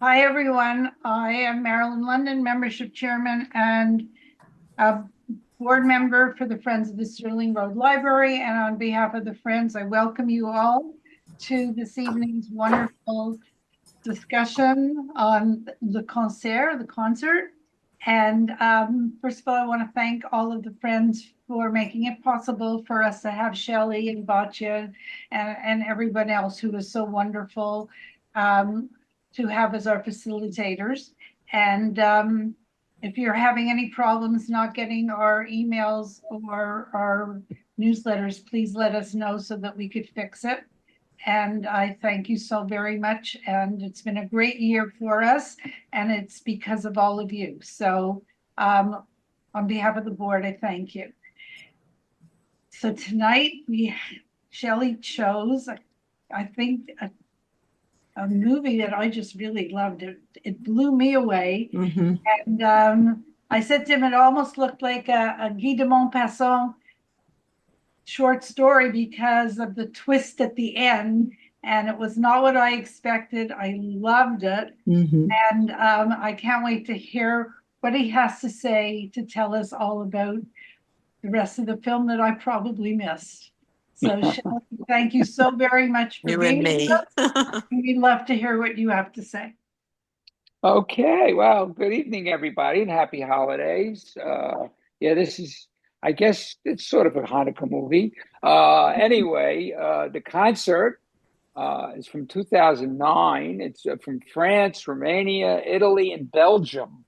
Hi, everyone. I am Marilyn London, membership chairman and a board member for the Friends of the Stirling Road Library. And on behalf of the Friends, I welcome you all to this evening's wonderful discussion on the concert. And first of all, I want to thank all of the Friends for making it possible for us to have Shelly and Batya and everyone else who was so wonderful um, to have as our facilitators. And if you're having any problems not getting our emails or our newsletters, please let us know so that we could fix it. And I thank you so very much. And it's been a great year for us, and it's because of all of you. So, on behalf of the board, I thank you. So tonight Shelley chose, I think, a movie that I just really loved. It blew me away. Hmm. And I said to him, it almost looked like a Guy de Maupassant short story because of the twist at the end. And it was not what I expected. I loved it. Hmm. And I can't wait to hear what he has to say to tell us all about the rest of the film that I probably missed. So, Shelley, thank you so very much for You and being with me. us. We'd love to hear what you have to say. Okay, well, good evening, everybody, and happy holidays. Yeah, this is, I guess, it's sort of a Hanukkah movie. The concert is from 2009. It's from France, Romania, Italy, and Belgium,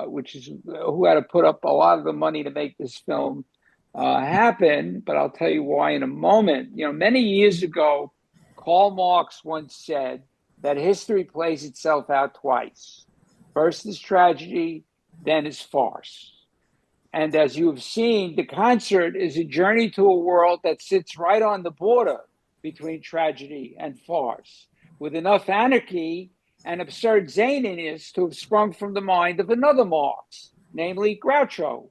which is who had to put up a lot of the money to make this film happen. But I'll tell you why in a moment. You know, many years ago, Karl Marx once said that history plays itself out twice. First is tragedy, then is farce. And as you have seen, the concert is a journey to a world that sits right on the border between tragedy and farce, with enough anarchy and absurd zaniness to have sprung from the mind of another Marx, namely Groucho.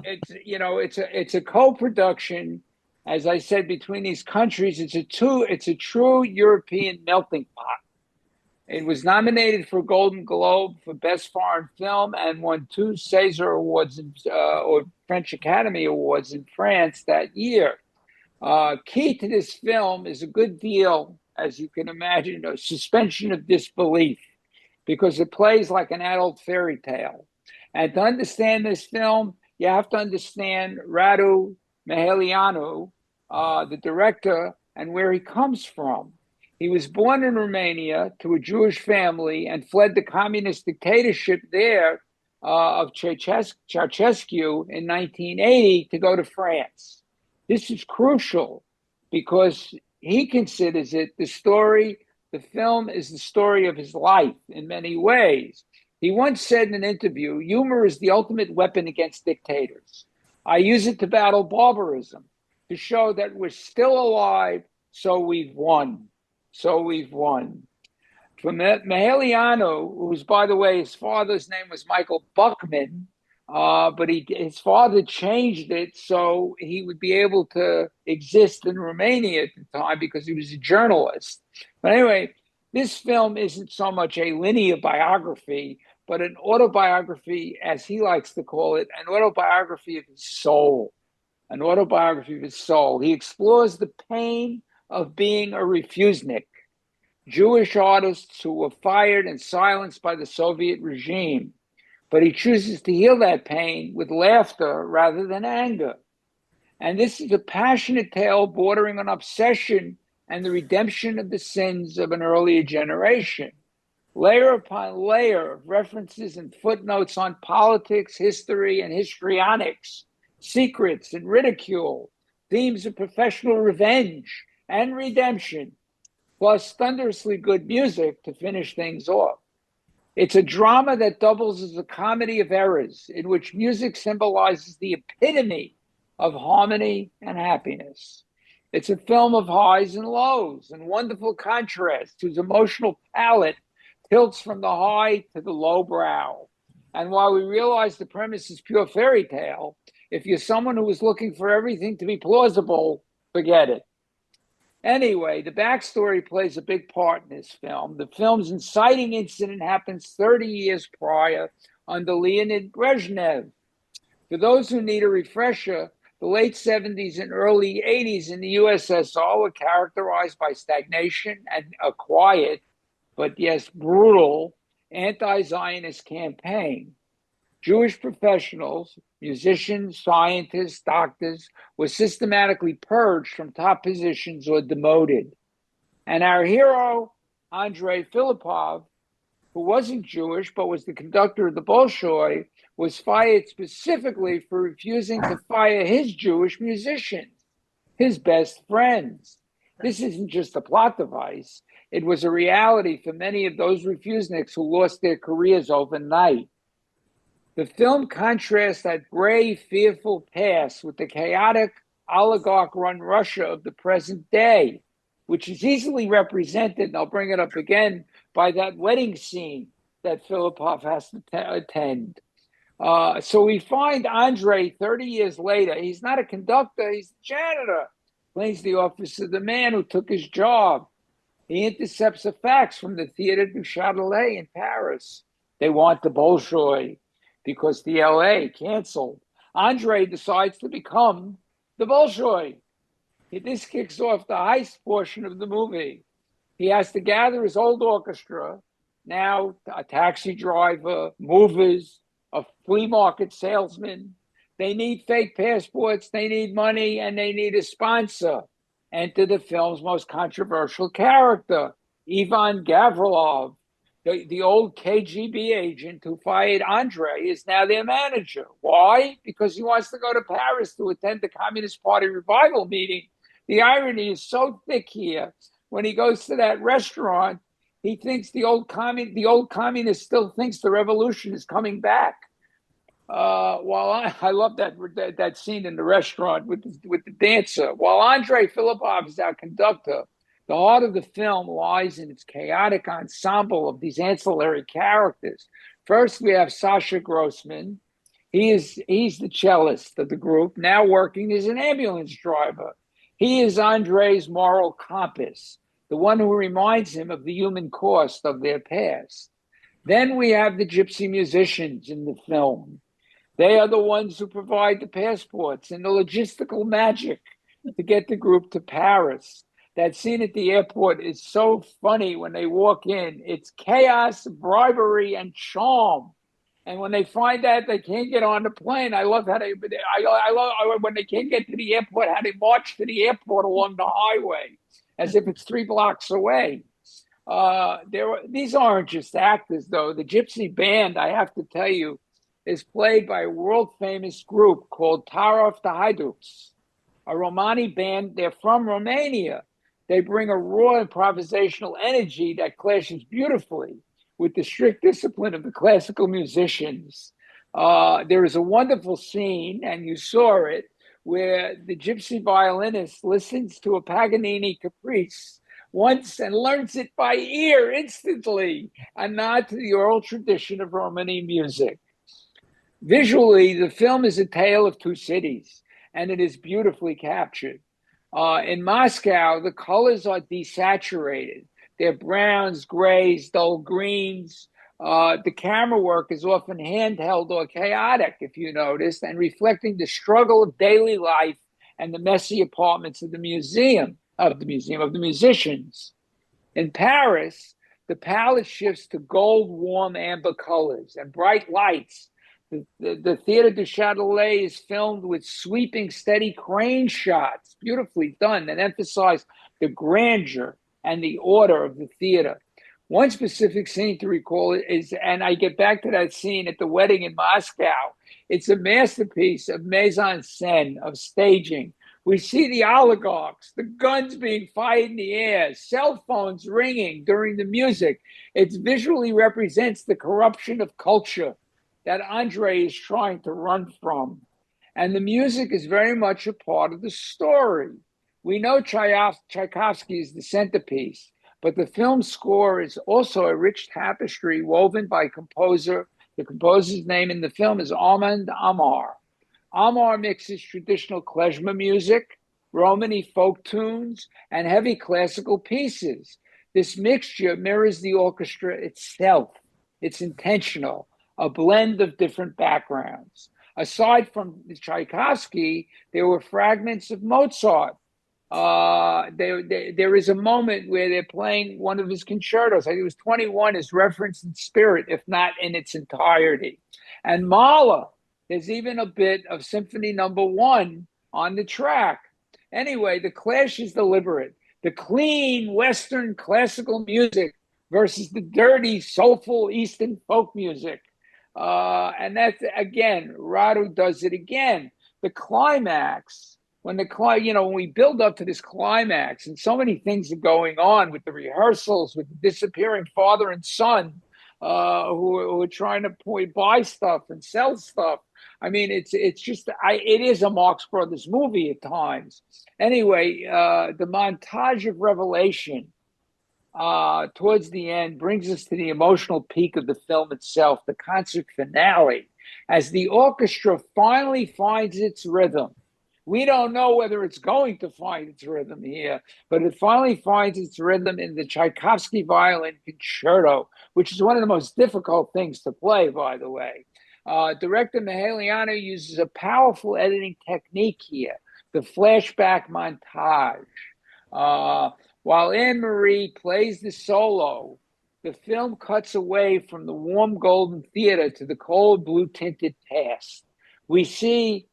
It's a co-production, as I said, between these countries. It's a true European melting pot. It was nominated for Golden Globe for Best Foreign Film and won two César Awards or French Academy Awards in France that year. Key to this film is a good deal, as you can imagine, a suspension of disbelief because it plays like an adult fairy tale. And to understand this film, you have to understand Radu Mihelianu, the director, and where he comes from. He was born in Romania to a Jewish family and fled the communist dictatorship there of Ceausescu in 1980 to go to France. This is crucial because he considers it the film is the story of his life in many ways. He once said in an interview, humor is the ultimate weapon against dictators. I use it to battle barbarism, to show that we're still alive, so we've won. So we've won. From Mahaliano, who's, by the way, his father's name was Michael Buckman, but his father changed it so he would be able to exist in Romania at the time because he was a journalist. But anyway, this film isn't so much a linear biography, but an autobiography, as he likes to call it, an autobiography of his soul. An autobiography of his soul. He explores the pain of being a refusenik, Jewish artists who were fired and silenced by the Soviet regime. But he chooses to heal that pain with laughter rather than anger. And this is a passionate tale bordering on obsession and the redemption of the sins of an earlier generation. Layer upon layer of references and footnotes on politics, history, and histrionics, secrets and ridicule, themes of professional revenge and redemption, plus thunderously good music to finish things off. It's a drama that doubles as a comedy of errors, in which music symbolizes the epitome of harmony and happiness. It's a film of highs and lows and wonderful contrast, whose emotional palette tilts from the high to the low brow. And while we realize the premise is pure fairy tale, if you're someone who is looking for everything to be plausible, forget it. Anyway, the backstory plays a big part in this film. The film's inciting incident happens 30 years prior under Leonid Brezhnev. For those who need a refresher, the late 70s and early 80s in the USSR were characterized by stagnation and a quiet, but yes, brutal anti-Zionist campaign. Jewish professionals, musicians, scientists, doctors, were systematically purged from top positions or demoted. And our hero, Andrei Filippov, who wasn't Jewish but was the conductor of the Bolshoi, was fired specifically for refusing to fire his Jewish musicians, his best friends. This isn't just a plot device. It was a reality for many of those refuseniks who lost their careers overnight. The film contrasts that gray, fearful past with the chaotic, oligarch-run Russia of the present day, which is easily represented, and I'll bring it up again, by that wedding scene that Filippov has to attend. So we find Andrei 30 years later. He's not a conductor, he's the janitor. Plays the office of the man who took his job. He intercepts a fax from the Theatre du Châtelet in Paris. They want the Bolshoi because the LA canceled. Andrei decides to become the Bolshoi. This kicks off the heist portion of the movie. He has to gather his old orchestra, now a taxi driver, movers, a flea market salesman. They need fake passports, they need money, and they need a sponsor. Enter the film's most controversial character, Ivan Gavrilov. The old KGB agent who fired Andrei is now their manager. Why? Because he wants to go to Paris to attend the Communist Party revival meeting. The irony is so thick here. When he goes to that restaurant, he thinks the old communist still thinks the revolution is coming back. While I love that scene in the restaurant with the dancer. While Andrei Filippov is our conductor, the heart of the film lies in its chaotic ensemble of these ancillary characters. First, we have Sasha Grossman. He's the cellist of the group, now working as an ambulance driver. He is Andrei's moral compass, the one who reminds him of the human cost of their past. Then we have the gypsy musicians in the film. They are the ones who provide the passports and the logistical magic to get the group to Paris. That scene at the airport is so funny when they walk in. It's chaos, bribery, and charm. And when they find out they can't get on the plane, I love when they can't get to the airport, how they march to the airport along the highway as if it's 3 blocks away. These aren't just actors, though. The gypsy band, I have to tell you, is played by a world-famous group called Tara of the Haiduks, a Romani band. They're from Romania. They bring a raw improvisational energy that clashes beautifully with the strict discipline of the classical musicians. There is a wonderful scene, and you saw it, where the gypsy violinist listens to a Paganini caprice once and learns it by ear instantly, a nod to the oral tradition of Romani music. Visually, the film is a tale of two cities, and it is beautifully captured. In Moscow, the colors are desaturated. They're browns, grays, dull greens. The camera work is often handheld or chaotic, if you noticed, and reflecting the struggle of daily life and the messy apartments of the musicians. In Paris, the palette shifts to gold, warm amber colors and bright lights. The Theatre du Châtelet is filmed with sweeping, steady crane shots, beautifully done, that emphasize the grandeur and the order of the theater. One specific scene to recall is, and I get back to that scene at the wedding in Moscow, it's a masterpiece of mise-en-scène, of staging. We see the oligarchs, the guns being fired in the air, cell phones ringing during the music. It visually represents the corruption of culture that Andrei is trying to run from. And the music is very much a part of the story. We know Tchaikovsky is the centerpiece, but the film score is also a rich tapestry woven by composer. The composer's name in the film is Armand Amar. Amar mixes traditional klezmer music Romany folk tunes, and heavy classical pieces. This mixture mirrors the orchestra itself. It's intentional, a blend of different backgrounds. Aside from Tchaikovsky, there were fragments of Mozart. There is a moment where they're playing one of his concertos. I think it was 21 is referenced in spirit, if not in its entirety. And Mahler, there's even a bit of Symphony Number 1 on the track. Anyway, the clash is deliberate. The clean Western classical music versus the dirty, soulful Eastern folk music. And that's, again, Radu does it again. The climax, when we build up to this climax, and so many things are going on with the rehearsals, with the disappearing father and son, who are trying to buy stuff and sell stuff. I mean, it is a Marx Brothers movie at times. Anyway, the montage of revelation towards the end brings us to the emotional peak of the film itself, the concert finale, as the orchestra finally finds its rhythm. We don't know whether it's going to find its rhythm here, but it finally finds its rhythm in the Tchaikovsky violin concerto, which is one of the most difficult things to play, by the way. Director Mihaliano uses a powerful editing technique here, the flashback montage. While Anne-Marie plays the solo, the film cuts away from the warm golden theater to the cold blue tinted past. We see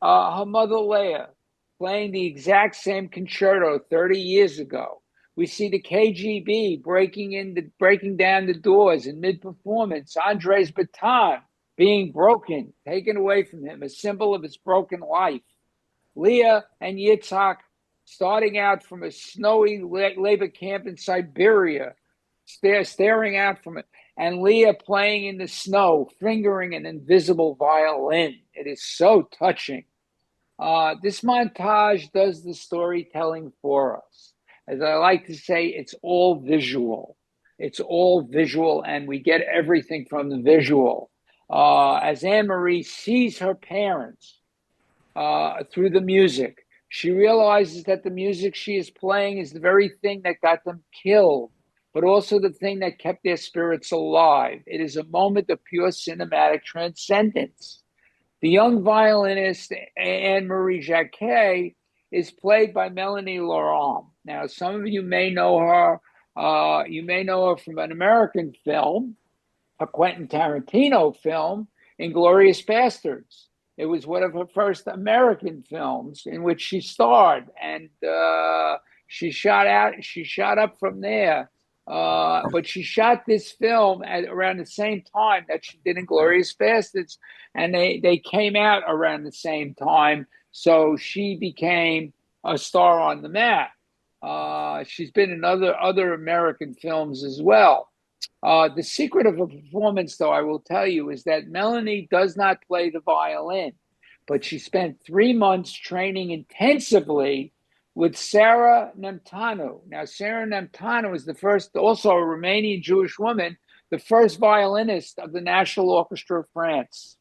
her mother Leah playing the exact same concerto 30 years ago. We see the KGB breaking down the doors in mid-performance. Andrei's baton being broken, taken away from him, a symbol of his broken life. Leah and Yitzhak starting out from a snowy labor camp in Siberia, staring out from it, and Leah playing in the snow, fingering an invisible violin. It is so touching. This montage does the storytelling for us. As I like to say, it's all visual. It's all visual, and we get everything from the visual. As Anne-Marie sees her parents through the music, she realizes that the music she is playing is the very thing that got them killed, but also the thing that kept their spirits alive. It is a moment of pure cinematic transcendence. The young violinist, Anne-Marie Jacquet, is played by Melanie Laurent. Now, some of you may know her. You may know her from an American film, a Quentin Tarantino film, Inglourious Basterds. It was one of her first American films in which she starred, and she shot up from there. But she shot this film at around the same time that she did Inglourious Basterds, and they came out around the same time. So she became a star on the map. She's been in other American films as well. The secret of her performance, though, I will tell you, is that Melanie does not play the violin, but she spent 3 months training intensively with Sarah Nemtanu. Now, Sarah Nemtanu is the first, also a Romanian Jewish woman, the first violinist of the National Orchestra of France.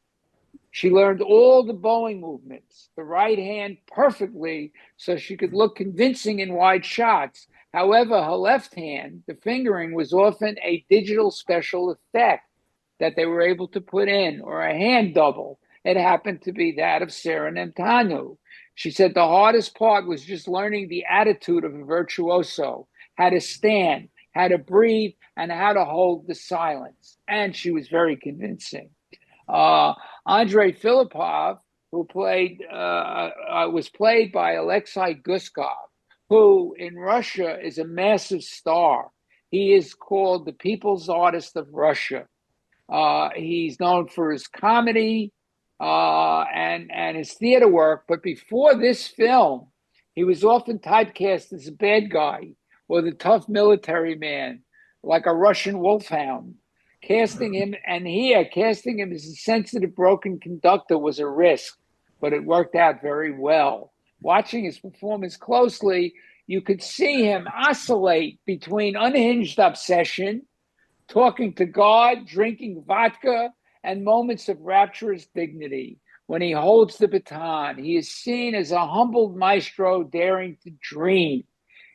She learned all the bowing movements, the right hand perfectly, so she could look convincing in wide shots. However, her left hand, the fingering, was often a digital special effect that they were able to put in, or a hand double. It happened to be that of Sarah Nemtanu. She said the hardest part was just learning the attitude of a virtuoso, how to stand, how to breathe, and how to hold the silence. And she was very convincing. Andrei Filippov, who was played by Alexei Guskov, who in Russia is a massive star. He is called the People's Artist of Russia. He's known for his comedy and his theater work, but before this film, he was often typecast as a bad guy or the tough military man, like a Russian wolfhound. Casting him as a sensitive, broken conductor was a risk, but it worked out very well. Watching his performance closely, you could see him oscillate between unhinged obsession, talking to God, drinking vodka, and moments of rapturous dignity. when he holds the baton. He is seen as a humbled maestro daring to dream.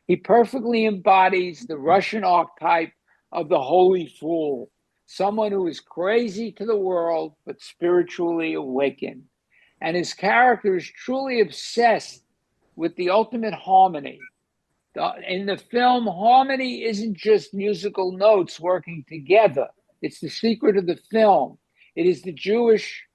He perfectly embodies the Russian archetype of the holy fool, someone who is crazy to the world but spiritually awakened. And his character is truly obsessed with the ultimate harmony. In the film, harmony isn't just musical notes working together. It's the secret of the film. It is the Jewish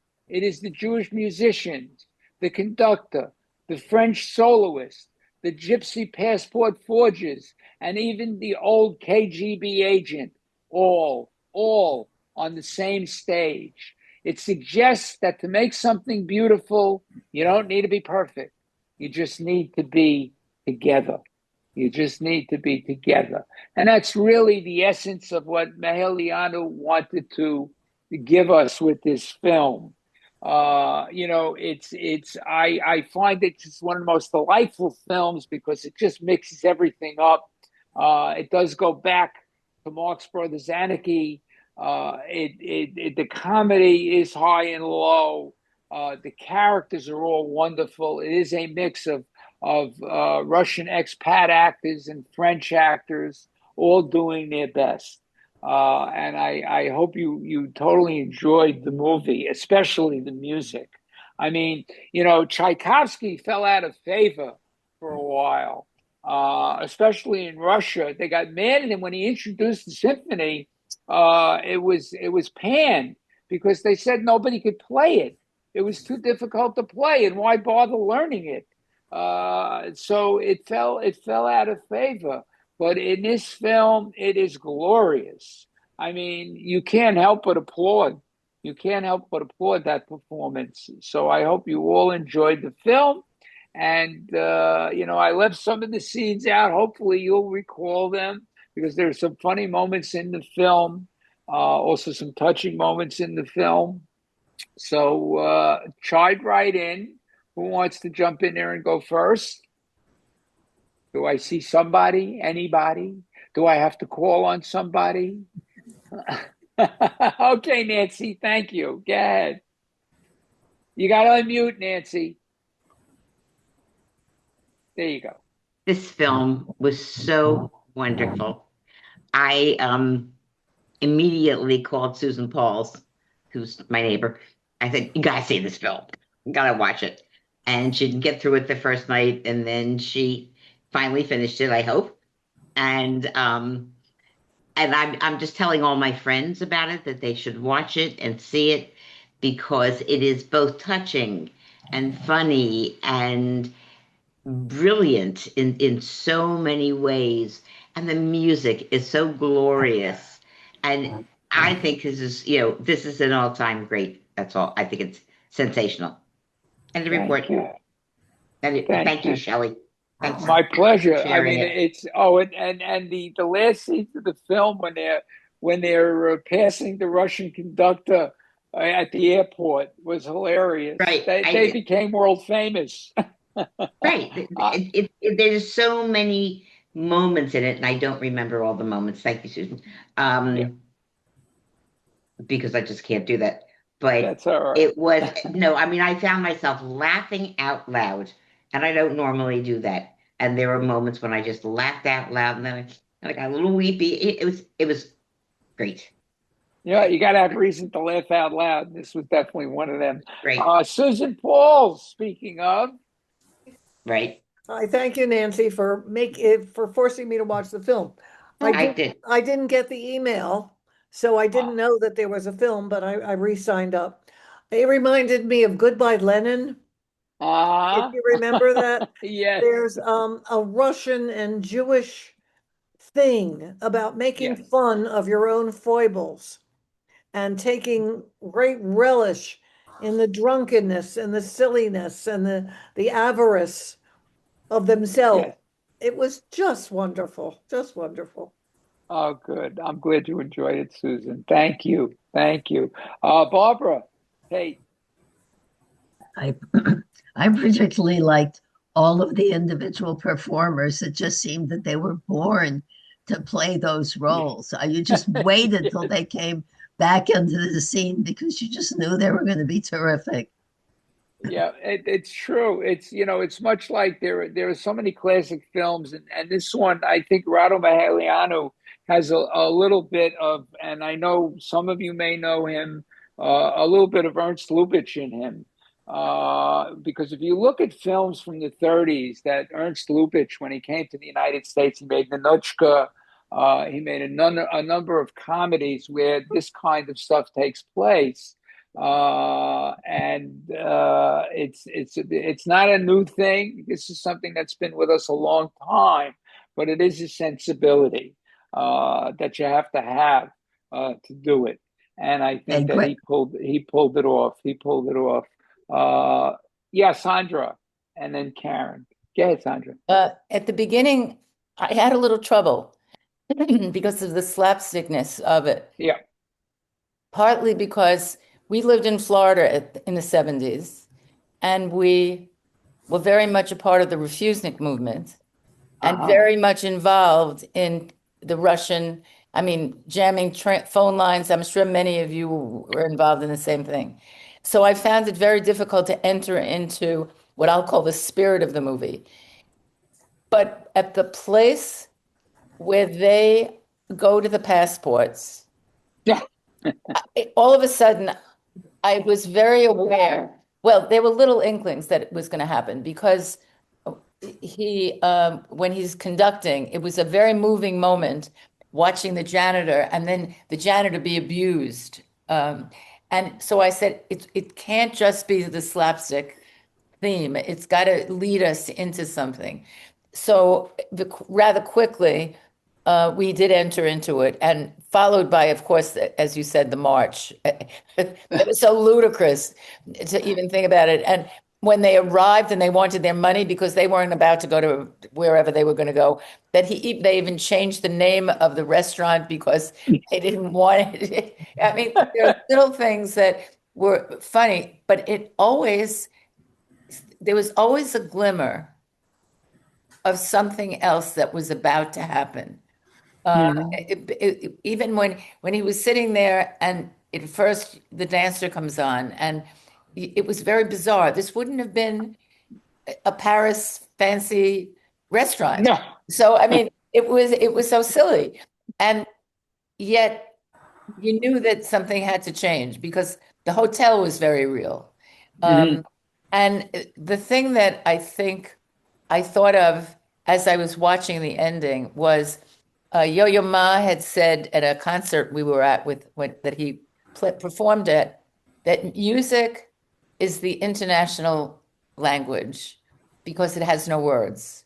musicians, the conductor, the French soloist, the gypsy passport forgers, and even the old KGB agent, all on the same stage. It suggests that to make something beautiful, you don't need to be perfect. You just need to be together. You just need to be together. And that's really the essence of what Mahelianu wanted to give us with this film. I find it just one of the most delightful films because it just mixes everything up. It does go back to Marx Brothers Anarchy. The comedy is high and low. The characters are all wonderful. It is a mix of Russian expat actors and French actors, all doing their best. And I hope you totally enjoyed the movie, especially the music. I mean, Tchaikovsky fell out of favor for a while, especially in Russia. They got mad at him when he introduced the symphony. It was panned because they said nobody could play it. It was too difficult to play, and why bother learning it? So it fell out of favor. But in this film, it is glorious. I mean, you can't help but applaud. You can't help but applaud that performance. So I hope you all enjoyed the film. And, I left some of the scenes out. Hopefully you'll recall them because there's some funny moments in the film, also some touching moments in the film. So chime right in. Who wants to jump in there and go first? Do I see somebody? Anybody? Do I have to call on somebody? Okay, Nancy, thank you. Go ahead. You got to unmute, Nancy. There you go. This film was so wonderful. I immediately called Susan Pauls, who's my neighbor. I said, "You gotta see this film. You gotta watch it." And she didn't get through it the first night, and then she finally finished it, I hope. And I'm just telling all my friends about it, that they should watch it and see it, because it is both touching and funny and brilliant in so many ways. And the music is so glorious. And I think this is an all-time great. That's all. I think it's sensational. And the report. Thank you, Shelley. Thanks. My pleasure. I mean, it. and the last scene of the film when they're passing the Russian conductor at the airport was hilarious. Right. They became world famous. Right. There's so many moments in it, and I don't remember all the moments. Thank you, Susan. Because I just can't do that. But that's all right. It was I found myself laughing out loud, and I don't normally do that. And there were moments when I just laughed out loud, and then I got a little weepy. It was great. Yeah, you got to have reason to laugh out loud. This was definitely one of them. Great. Susan Pauls, speaking of. Right. I thank you, Nancy, for forcing me to watch the film. I did. I didn't get the email, so I didn't know that there was a film, but I re-signed up. It reminded me of Goodbye Lenin. If you remember that. Yes. There's a Russian and Jewish thing about making fun of your own foibles and taking great relish in the drunkenness and the silliness and the avarice of themselves. Yes. It was just wonderful, just wonderful. Oh, good. I'm glad you enjoyed it, Susan. Thank you. Thank you. Barbara, hey. I particularly liked all of the individual performers. It just seemed that they were born to play those roles. You just waited till they came back into the scene because you just knew they were going to be terrific. Yeah, it's true. It's much like there are so many classic films, and this one, I think Rado Mahalianu has a little bit of, and I know some of you may know him, a little bit of Ernst Lubitsch in him. Because if you look at films from the 30s, that Ernst Lubitsch, when he came to the United States, he made Nanuchka, he made a number of comedies where this kind of stuff takes place. And it's not a new thing. This is something that's been with us a long time, but it is a sensibility that you have to do it. And I think And that great. he pulled it off. He pulled it off. Yeah, Sandra, and then Karen. Go ahead, Sandra. At the beginning, I had a little trouble because of the slapstickness of it. Yeah. Partly because we lived in Florida in the 70s, and we were very much a part of the Refusnik movement and very much involved in the Russian, jamming phone lines. I'm sure many of you were involved in the same thing. So I found it very difficult to enter into what I'll call the spirit of the movie. But at the place where they go to the passports, Yeah. all of a sudden, I was very aware. Well, there were little inklings that it was going to happen because when he's conducting, it was a very moving moment watching the janitor and then the janitor be abused. And so I said, it can't just be the slapstick theme. It's got to lead us into something. So rather quickly, we did enter into it, and followed by, of course, as you said, the march. It was so ludicrous to even think about it. And when they arrived and they wanted their money because they weren't about to go to wherever they were going to go, they even changed the name of the restaurant because they didn't want it. There are little things that were funny, but there was always a glimmer of something else that was about to happen. Even when he was sitting there, and at first the dancer comes on, and it was very bizarre. This wouldn't have been a Paris fancy restaurant. No. So it was so silly, and yet you knew that something had to change because the hotel was very real. And the thing that I think I thought of as I was watching the ending was Yo-Yo Ma had said at a concert we were at that he performed at, that music is the international language because it has no words.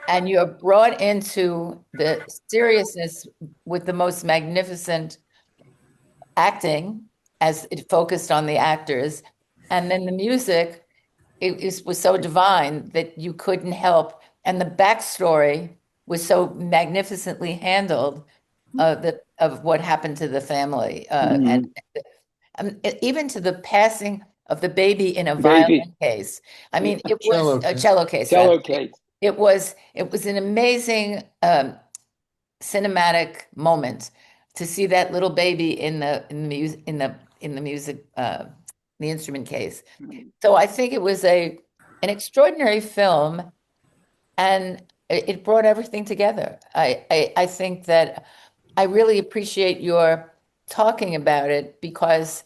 And you're brought into the seriousness with the most magnificent acting as it focused on the actors. And then the music, was so divine that you couldn't help. And the backstory was so magnificently handled of what happened to the family. And even to the passing of the baby in a violin case. It was a cello case. Cello case. It was an amazing cinematic moment to see that little baby in the music, the instrument case. So I think it was an extraordinary film, and it brought everything together. I think that I really appreciate your talking about it because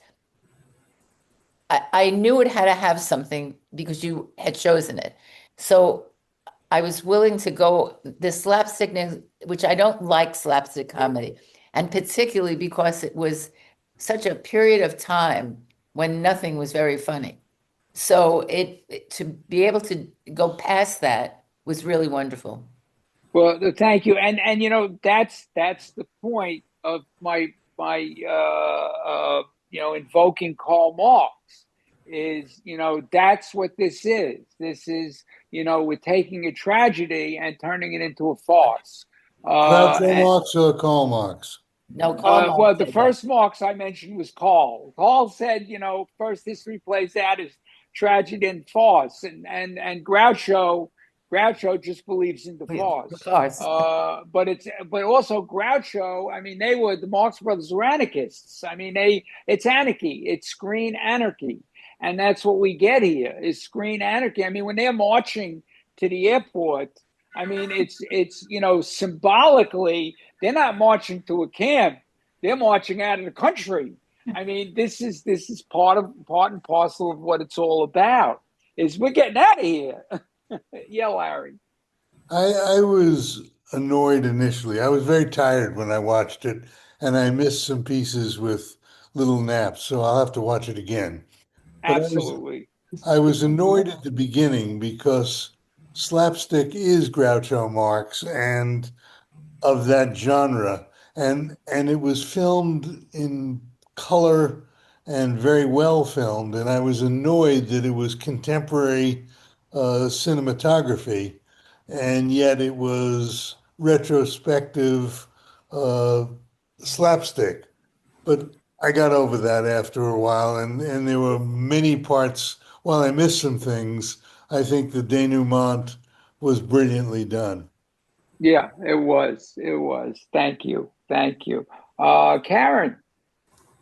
I knew it had to have something because you had chosen it. So I was willing to go the slapstick, which I don't like slapstick comedy, and particularly because it was such a period of time when nothing was very funny. So to be able to go past that was really wonderful. Well, thank you, and that's the point of my invoking Karl Marx is that's what this is. This is we're taking a tragedy and turning it into a farce. Marx or Karl Marx? No, Karl Marx. Well, the first Marx I mentioned was Karl. Karl said, first history plays out as tragedy and farce, and Groucho just believes in the farce. But also Groucho. The Marx Brothers were anarchists. It's anarchy. It's screen anarchy. And that's what we get here is screen anarchy. I mean, when they're marching to the airport, I mean, it's symbolically, they're not marching to a camp. They're marching out of the country. I mean, this is part and parcel of what it's all about. Is we're getting out of here. Yeah, Larry. I was annoyed initially. I was very tired when I watched it, and I missed some pieces with little naps, so I'll have to watch it again. But Absolutely. I was annoyed at the beginning because slapstick is Groucho Marx and of that genre, and it was filmed in color and very well filmed, and I was annoyed that it was contemporary cinematography, and yet it was retrospective uh, slapstick. But I got over that after a while, and there were many parts. While I missed some things, I think the denouement was brilliantly done. Yeah, it was. It was. Thank you. Thank you. Karen.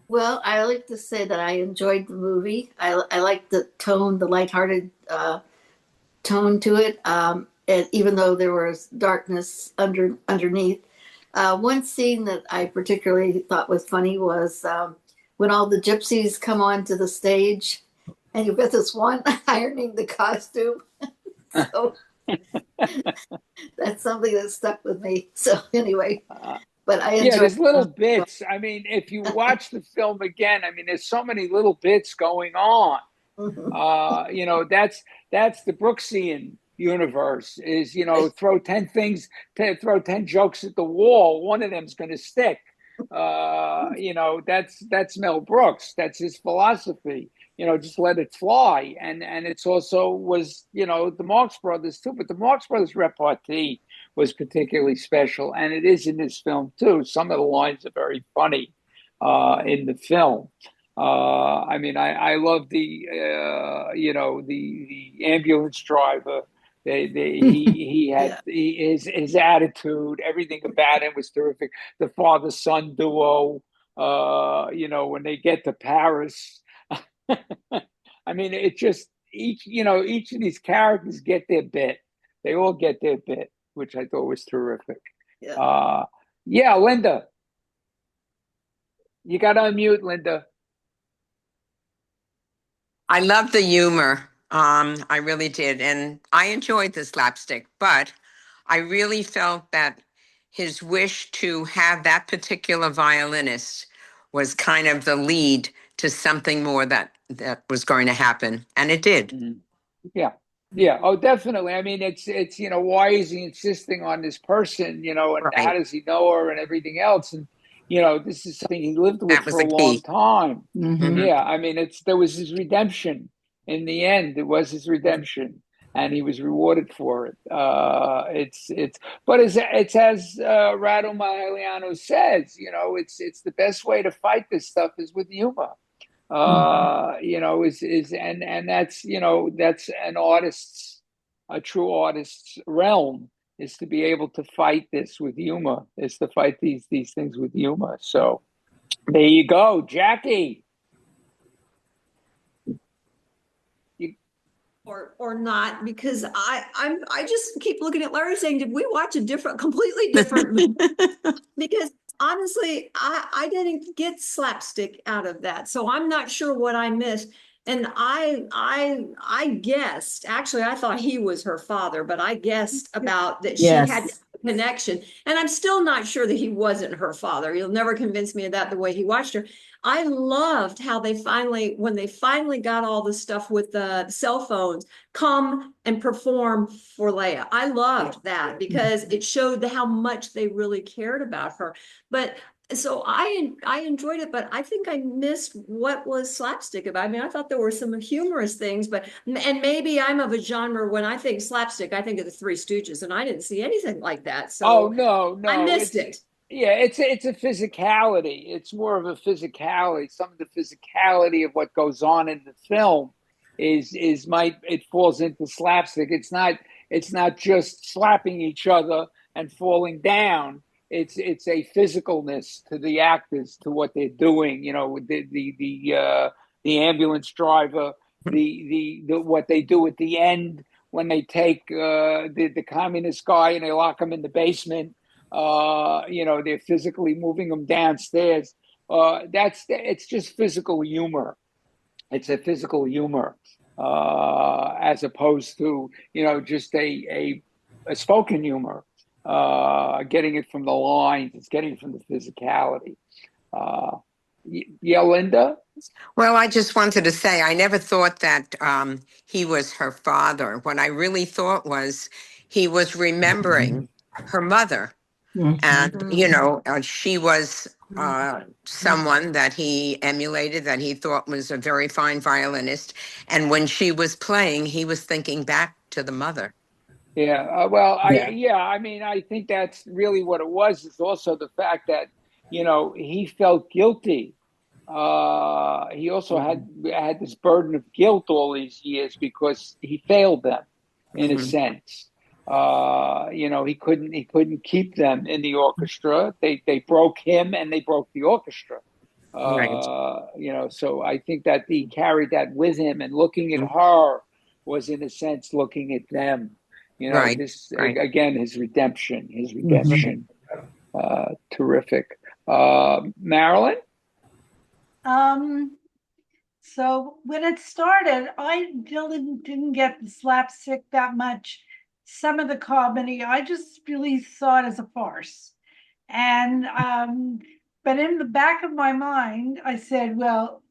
Well, I like to say that I enjoyed the movie. I liked the tone, the lighthearted tone to it, and even though there was darkness underneath. One scene that I particularly thought was funny was when all the gypsies come onto the stage, and you've got this one ironing the costume. So that's something that stuck with me. So anyway, but I enjoyed. There's little bits. I mean, if you watch the film again, I mean, there's so many little bits going on. That's the Brooksian universe. Is throw 10 things, throw 10 jokes at the wall. One of them's going to stick. That's Mel Brooks. That's his philosophy. Just let it fly. And it's also was the Marx Brothers too. But the Marx Brothers repartee was particularly special, and it is in this film too. Some of the lines are very funny in the film. I mean, I love the the ambulance driver. He had his attitude. Everything about him was terrific. The father son duo. When they get to Paris. I mean, it just each of these characters get their bit. They all get their bit, which I thought was terrific. Yeah, Linda. You got to unmute, Linda. I love the humor. I really did. And I enjoyed the slapstick, but I really felt that his wish to have that particular violinist was kind of the lead to something more that was going to happen. And it did. Yeah. Yeah. Oh, definitely. I mean, it's why is he insisting on this person, and Right. how does he know her and everything else? And, this is something he lived with That was for a the long key. time. Mhm. Yeah. I mean, there was his redemption in the end. It was his redemption, and he was rewarded for it. But it's as Rado Magliano says, it's the best way to fight this stuff is with humor. And that's a true artist's realm is to be able to fight this with humor, is to fight these things with humor. So there you go, Jackie. Or not, because I just keep looking at Larry saying, did we watch a completely different movie? Because honestly, I didn't get slapstick out of that, so I'm not sure what I missed. And I guessed, actually, I thought he was her father, but I guessed about that she had a connection, and I'm still not sure that he wasn't her father. You'll never convince me of that the way he watched her. I loved how when they finally got all the stuff with the cell phones, come and perform for Leia. I loved that because it showed how much they really cared about her. But so I enjoyed it, but I think I missed what was slapstick about. I mean, I thought there were some humorous things, and maybe I'm of a genre when I think slapstick, I think of the Three Stooges, and I didn't see anything like that. So no, I missed it. Yeah, it's a physicality. It's more of a physicality. Some of the physicality of what goes on in the film it falls into slapstick. It's not just slapping each other and falling down. It's a physicalness to the actors, to what they're doing. The ambulance driver, the what they do at the end when they take the communist guy and they lock him in the basement. They're physically moving him downstairs. It's just physical humor. It's a physical humor as opposed to just a spoken humor. Getting it from the lines, it's getting it from the physicality. Yeah, Linda? Well, I just wanted to say I never thought that he was her father. What I really thought was he was remembering her mother. And, she was someone that he emulated, that he thought was a very fine violinist. And when she was playing, he was thinking back to the mother. Yeah. I think that's really what it was. It's also the fact that, he felt guilty. He also had this burden of guilt all these years because he failed them in a sense. He couldn't keep them in the orchestra. They broke him and they broke the orchestra. Right. So I think that he carried that with him, and looking at her was in a sense looking at them. Right. This Right. again, his redemption. Terrific. Marilyn? So when it started, I didn't get the slapstick that much. Some of the comedy, I just really saw it as a farce. And but in the back of my mind, I said, well,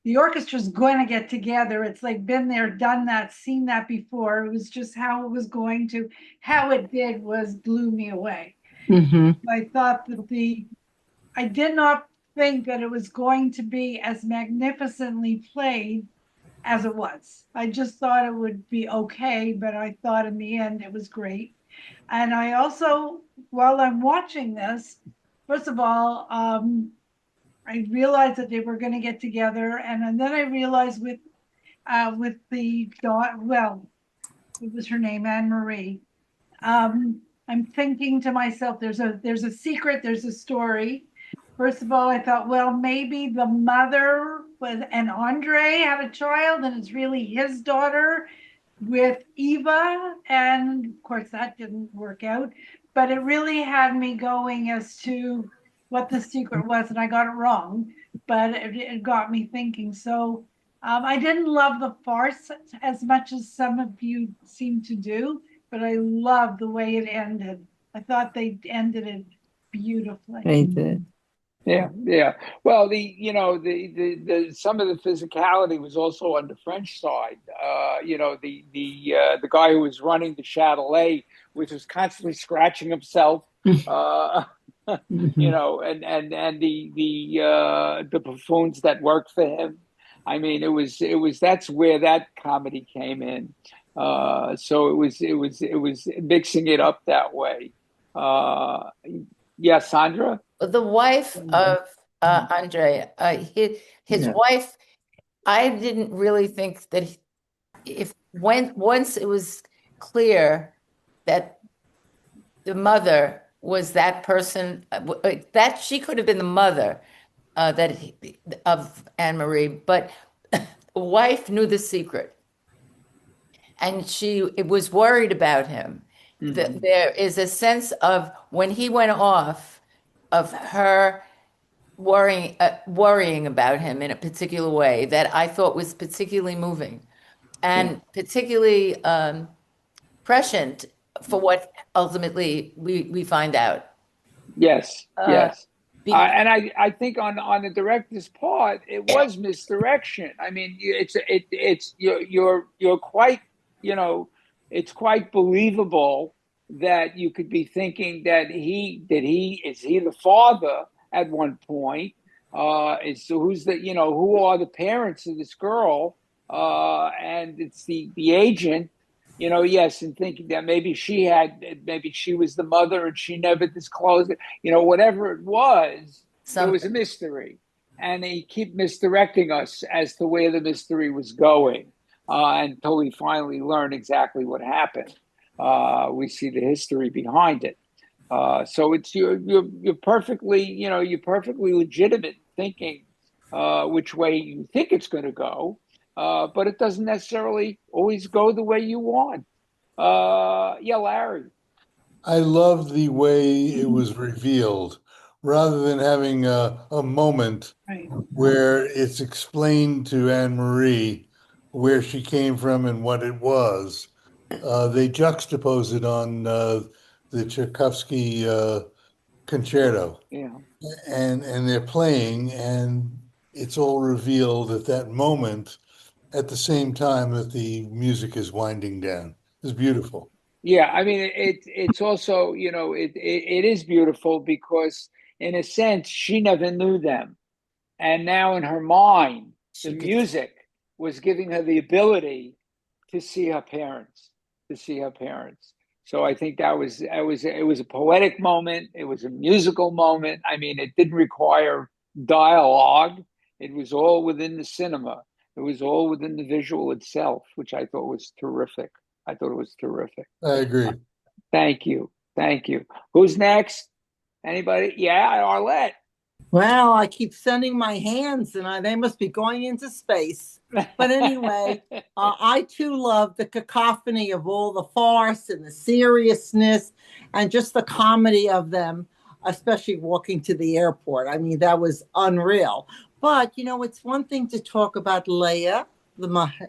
the orchestra's going to get together. It's like been there, done that, seen that before. It was just how it did was blew me away. I thought that I did not think that it was going to be as magnificently played as it was. I just thought it would be okay, but I thought in the end it was great. And I also, while I'm watching this, first of all, I realized that they were going to get together, and then I realized with the daughter, well, what was her name, Anne Marie. I'm thinking to myself, there's a secret, there's a story. First of all, I thought, well, maybe the mother and Andre had a child, and it's really his daughter with Eva, and of course that didn't work out. But it really had me going as to what the secret was, and I got it wrong, but it got me thinking. So I didn't love the farce as much as some of you seem to do, but I loved the way it ended. I thought they ended it beautifully. They did. Yeah. Well, the some of the physicality was also on the French side. The guy who was running the Châtelet, which was constantly scratching himself. And the buffoons that worked for him. I mean, that's where that comedy came in. So it was mixing it up that way. Yeah, Sandra? The wife of Andre, his wife, I didn't really think that once it was clear that the mother was that person, that she could have been the mother of Anne Marie, but the wife knew the secret, and she was worried about him. There is a sense of when he went off, of her worrying about him in a particular way that I thought was particularly moving and particularly prescient for what ultimately we find out. Yes. And I think on the director's part, it was misdirection. I mean, you're quite, it's quite believable that you could be thinking that is he the father at one point? Who are the parents of this girl? And it's the agent. Yes, and thinking that maybe she was the mother and she never disclosed it. Whatever it was a mystery, and they keep misdirecting us as to where the mystery was going, until we finally learn exactly what happened. We see the history behind it. So it's you're perfectly legitimate thinking which way you think it's going to go. but it doesn't necessarily always go the way you want. Yeah, Larry. I love the way it was revealed, rather than having a moment Right. where it's explained to Anne Marie where she came from and what it was. They juxtapose it on the Tchaikovsky concerto, Yeah. and they're playing, and it's all revealed at that moment, at the same time that the music is winding down. It's beautiful. Yeah, I mean it's also, it is beautiful because in a sense she never knew them. And now in her mind, the She could. music was giving her the ability to see her parents, to see her parents. So I think it was a poetic moment. It was a musical moment. I mean, it didn't require dialogue. It was all within the cinema. It was all within the visual itself, which I thought was terrific. I thought it was terrific. I agree. Thank you. Thank you. Who's next? Anybody? Yeah, Arlette. Well, I keep sending my hands and they must be going into space. But anyway, I too love the cacophony of all the farce and the seriousness and just the comedy of them, especially walking to the airport. I mean, that was unreal. But, it's one thing to talk about Leia,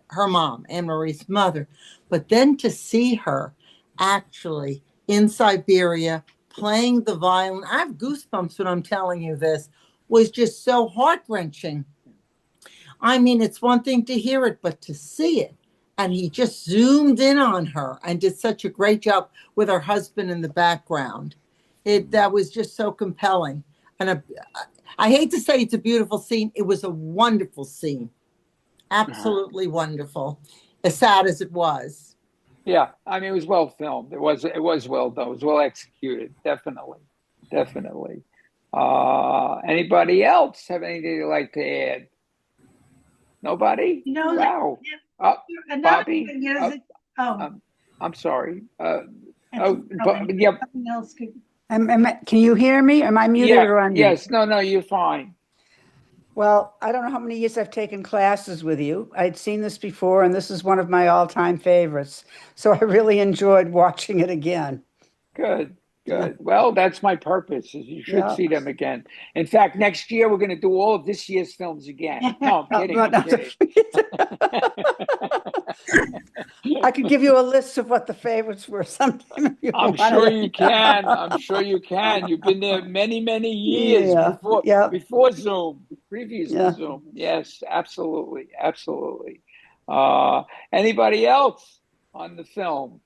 her mom, Anne Marie's mother, but then to see her actually in Siberia playing the violin. I have goosebumps when I'm telling you this, was just so heart-wrenching. I mean, it's one thing to hear it, but to see it. And he just zoomed in on her and did such a great job with her husband in the background. That was just so compelling. And I hate to say it's a beautiful scene. It was a wonderful scene. Absolutely wonderful. As sad as it was. Yeah, I mean, it was well filmed. It was well done. It was well executed. Definitely, definitely. Anybody else have anything they'd like to add? Nobody? Wow. Another Bobby. thing is, I'm sorry. yeah. Something else could. Can you hear me? Am I muted or unmuted? Yes. No, you're fine. Well, I don't know how many years I've taken classes with you. I'd seen this before, and this is one of my all-time favorites. So I really enjoyed watching it again. Good. Well, that's my purpose, is you should see them again. In fact, next year we're going to do all of this year's films again. No, I'm kidding. I'm kidding. I could give you a list of what the favorites were sometime. I'm sure you can. I'm sure you can. You've been there many, many years before Zoom, previous to Zoom. Yes, absolutely. Absolutely. Anybody else on the film?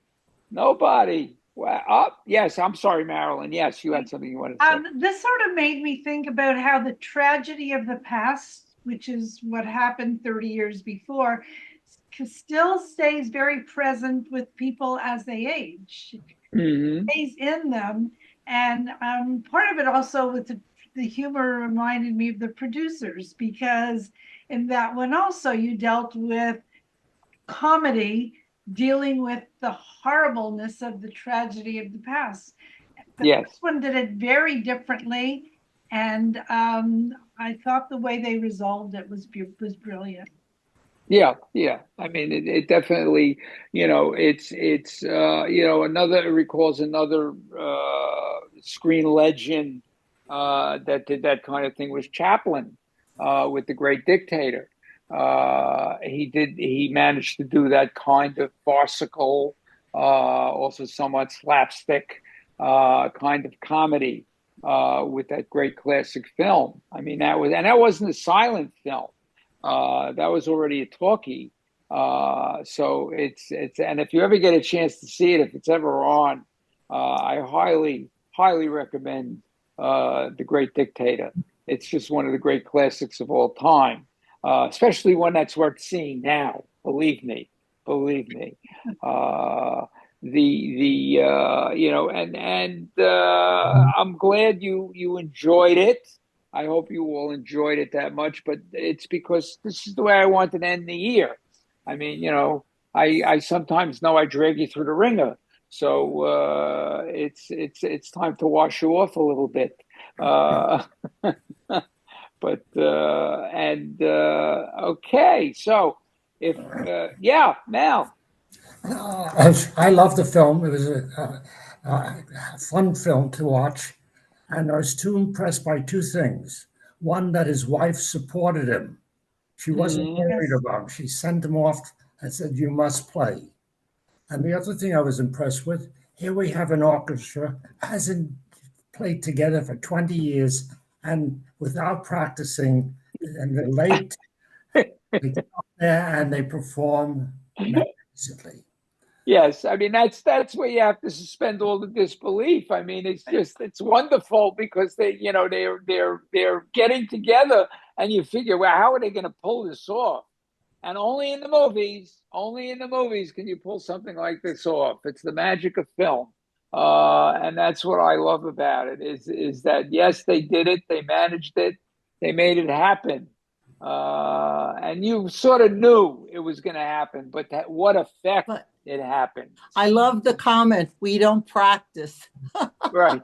Nobody. Well, yes, I'm sorry, Marilyn. Yes, you had something you wanted to say. This sort of made me think about how the tragedy of the past, which is what happened 30 years before, still stays very present with people as they age. Mm-hmm. Stays in them. And part of it also with the humor reminded me of the producers, because in that one also you dealt with comedy dealing with the horribleness of the tragedy of the past. But yes. This one did it very differently, and I thought the way they resolved it was brilliant. Yeah. I mean, it definitely, it's it recalls another screen legend that did that kind of thing was Chaplin with The Great Dictator. He managed to do that kind of farcical, also somewhat slapstick kind of comedy with that great classic film. I mean, that wasn't a silent film. That was already a talkie. So it's and if you ever get a chance to see it, if it's ever on, I highly recommend The Great Dictator. It's just one of the great classics of all time. Especially one that's worth seeing now. Believe me. I'm glad you enjoyed it. I hope you all enjoyed it that much. But it's because this is the way I wanted to end the year. I mean, I sometimes know I drag you through the ringer, so it's time to wash you off a little bit. But okay, so if yeah, Mal. I love the film. It was a fun film to watch. And I was too impressed by two things. One, that his wife supported him. She wasn't worried about him. She sent him off and said, "You must play." And the other thing I was impressed with, here we have an orchestra, hasn't played together for 20 years, and without practicing, and they're late, they get up there and they perform magnificently. Yes, I mean that's where you have to suspend all the disbelief. I mean, it's wonderful because they're getting together, and you figure, well, how are they going to pull this off? And only in the movies can you pull something like this off. It's the magic of film, and that's what I love about it. Is that yes, they did it, they managed it, they made it happen, and you sort of knew it was going to happen, but what effect it happened. I love the comment, "We don't practice." Right.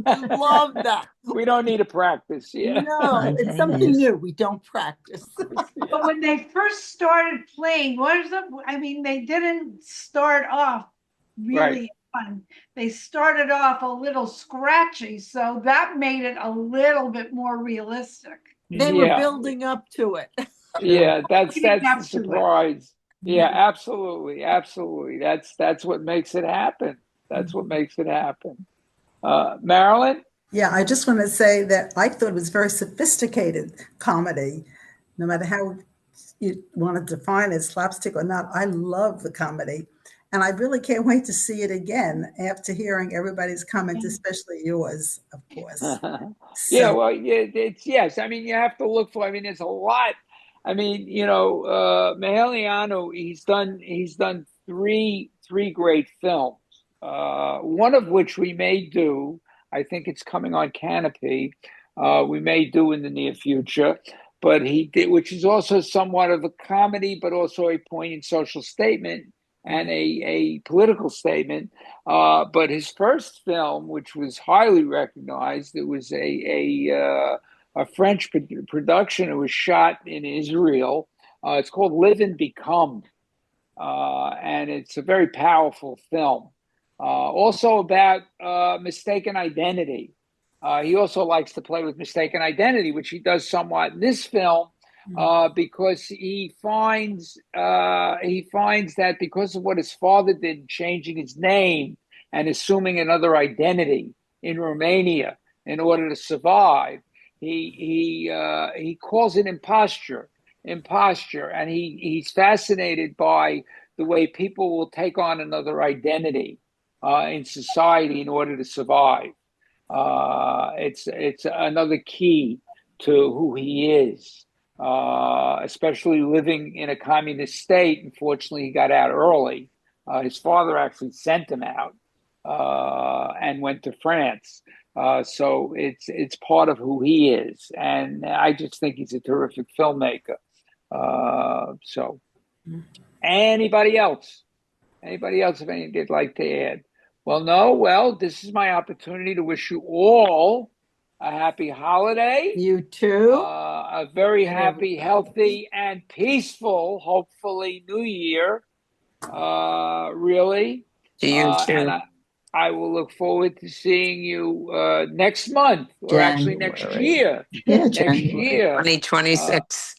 Love that. We don't need to practice. Yeah. No, it's something new. We don't practice. But when they first started playing, they didn't start off really fun. They started off a little scratchy, so that made it a little bit more realistic. They were building up to it. Yeah, that's the surprise. Yeah, absolutely. That's what makes it happen. That's what makes it happen. Marilyn? Yeah, I just want to say that I thought it was very sophisticated comedy, no matter how you want to define it, slapstick or not. I love the comedy, and I really can't wait to see it again after hearing everybody's comments, especially yours, of course. Yeah, well, yes. I mean, you have to look for. I mean, there's a lot. I mean, Mahalianu, he's done three great films. One of which we may do. I think it's coming on Canopy. We may do in the near future, but he did, which is also somewhat of a comedy, but also a poignant social statement and a political statement. But his first film, which was highly recognized, it was a French production. It was shot in Israel. It's called Live and Become, and it's a very powerful film. Also about mistaken identity. He also likes to play with mistaken identity, which he does somewhat in this film, because he finds that because of what his father did, changing his name and assuming another identity in Romania in order to survive, he calls it imposture, and he's fascinated by the way people will take on another identity in society in order to survive. It's another key to who he is, especially living in a communist state. Unfortunately, he got out early. His father actually sent him out and went to France. So it's part of who he is, and I just think he's a terrific filmmaker. So, anybody else? Anybody else have anything they'd like to add? Well, no. Well, this is my opportunity to wish you all a happy holiday. You too. A very happy, healthy, and peaceful, hopefully, New Year. Really. To you too. And I will look forward to seeing you next month, or actually next year. Yeah, next January. year. 2026.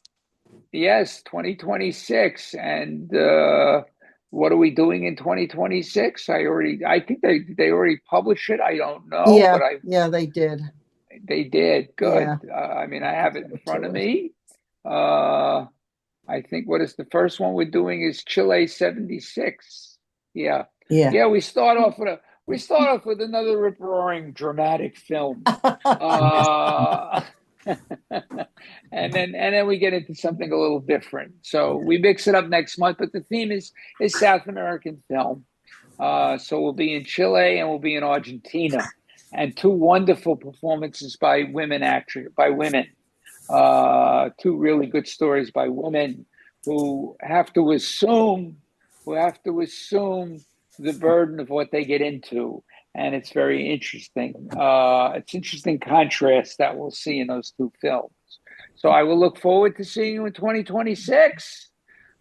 Yes, 2026. And what are we doing in 2026? I think they already published it. I don't know. Yeah, but they did. They did. Good. Yeah. I mean, I have it in front of me. I think what is the first one we're doing is Chile 76. Yeah. We start off with another rip-roaring dramatic film. And then we get into something a little different. So we mix it up next month, but the theme is South American film. So we'll be in Chile and we'll be in Argentina, and two wonderful performances by women. Two really good stories by women who have to assume the burden of what they get into. And it's very interesting. It's interesting contrast that we'll see in those two films. So I will look forward to seeing you in 2026.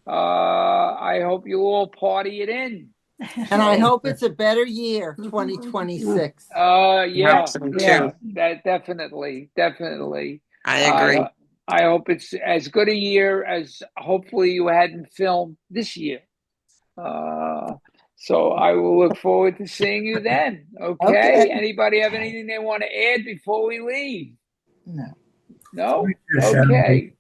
I hope you all party it in. And I hope it's a better year, 2026. Yeah, so yeah, too. that definitely. I agree. I hope it's as good a year as hopefully you had in film this year. So I will look forward to seeing you then. Okay. Anybody have anything they want to add before we leave? No? Okay.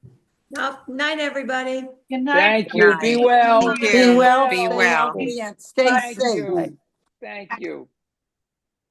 Night, everybody. Good night. Thank you. Be well. Thank Be you. well, Be stay well. healthy, and stay Thank safe. you. Thank you.